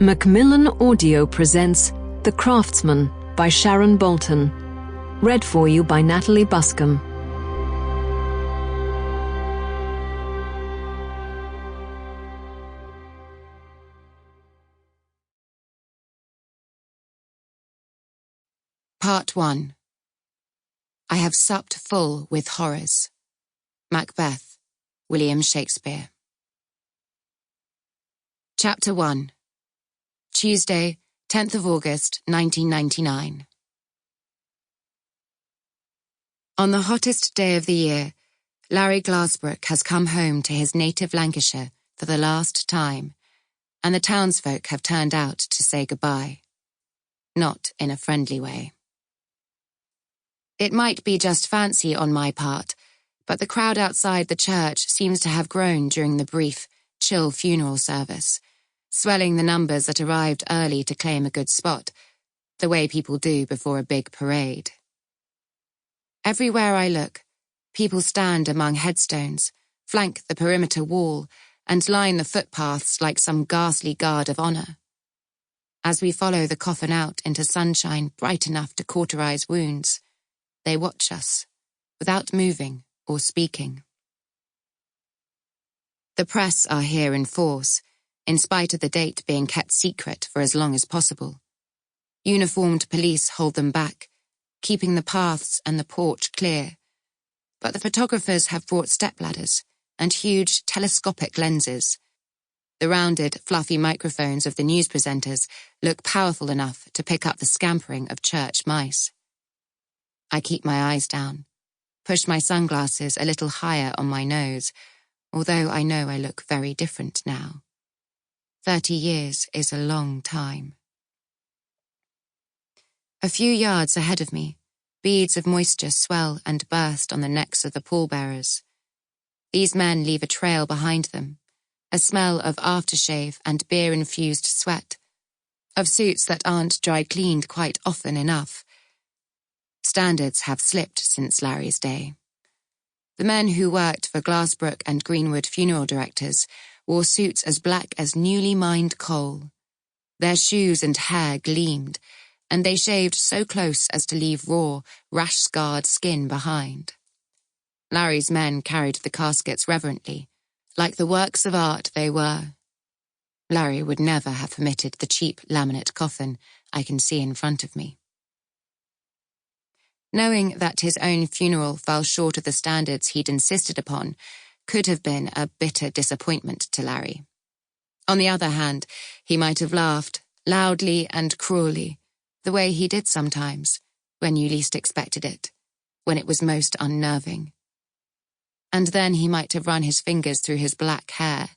Macmillan Audio presents The Craftsman by Sharon Bolton. Read for you by Nathalie Buscombe. Part 1. I have supped full with horrors. Macbeth, William Shakespeare. Chapter 1. Tuesday, 10th of August, 1999. On the hottest day of the year, Larry Grassbrook has come home to his native Lancashire for the last time, and the townsfolk have turned out to say goodbye. Not in a friendly way. It might be just fancy on my part, but the crowd outside the church seems to have grown during the brief, chill funeral service, swelling the numbers that arrived early to claim a good spot, the way people do before a big parade. Everywhere I look, people stand among headstones, flank the perimeter wall, and line the footpaths like some ghastly guard of honour. As we follow the coffin out into sunshine bright enough to cauterize wounds, they watch us, without moving or speaking. The press are here in force, in spite of the date being kept secret for as long as possible. Uniformed police hold them back, keeping the paths and the porch clear. But the photographers have brought stepladders and huge telescopic lenses. The rounded, fluffy microphones of the news presenters look powerful enough to pick up the scampering of church mice. I keep my eyes down, push my sunglasses a little higher on my nose, although I know I look very different now. 30 years is a long time. A few yards ahead of me, beads of moisture swell and burst on the necks of the pallbearers. These men leave a trail behind them, a smell of aftershave and beer-infused sweat, of suits that aren't dry-cleaned quite often enough. Standards have slipped since Larry's day. The men who worked for Grassbrook and Greenwood funeral directors wore suits as black as newly mined coal. Their shoes and hair gleamed, and they shaved so close as to leave raw, rash-scarred skin behind. Larry's men carried the caskets reverently, like the works of art they were. Larry would never have permitted the cheap laminate coffin I can see in front of me. Knowing that his own funeral fell short of the standards he'd insisted upon could have been a bitter disappointment to Larry. On the other hand, he might have laughed, loudly and cruelly, the way he did sometimes, when you least expected it, when it was most unnerving. And then he might have run his fingers through his black hair,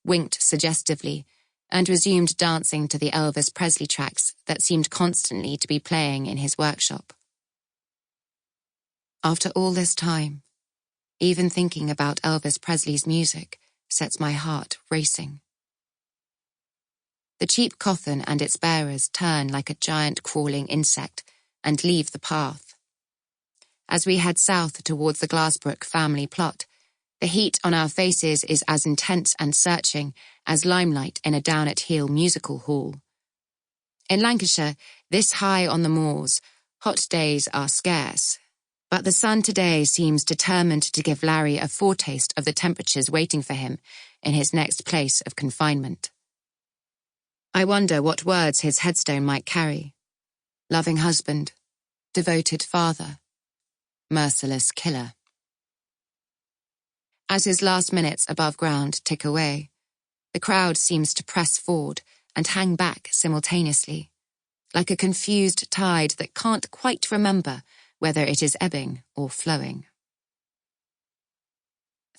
winked suggestively, and resumed dancing to the Elvis Presley tracks that seemed constantly to be playing in his workshop. After all this time, even thinking about Elvis Presley's music sets my heart racing. The cheap coffin and its bearers turn like a giant crawling insect and leave the path. As we head south towards the Grassbrook family plot, the heat on our faces is as intense and searching as limelight in a down-at-heel musical hall. In Lancashire, this high on the moors, hot days are scarce, but the sun today seems determined to give Larry a foretaste of the temperatures waiting for him in his next place of confinement. I wonder what words his headstone might carry. Loving husband, devoted father, merciless killer. As his last minutes above ground tick away, the crowd seems to press forward and hang back simultaneously, like a confused tide that can't quite remember whether it is ebbing or flowing.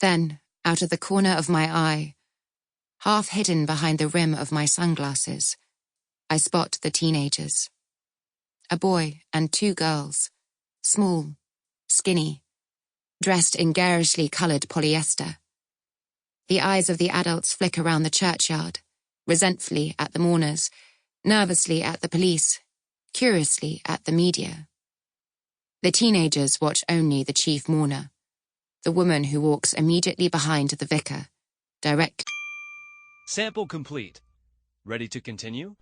Then, out of the corner of my eye, half hidden behind the rim of my sunglasses, I spot the teenagers. A boy and two girls, small, skinny, dressed in garishly coloured polyester. The eyes of the adults flick around the churchyard, resentfully at the mourners, nervously at the police, curiously at the media. The teenagers watch only the chief mourner, the woman who walks immediately behind the vicar, direct. Sample complete. Ready to continue?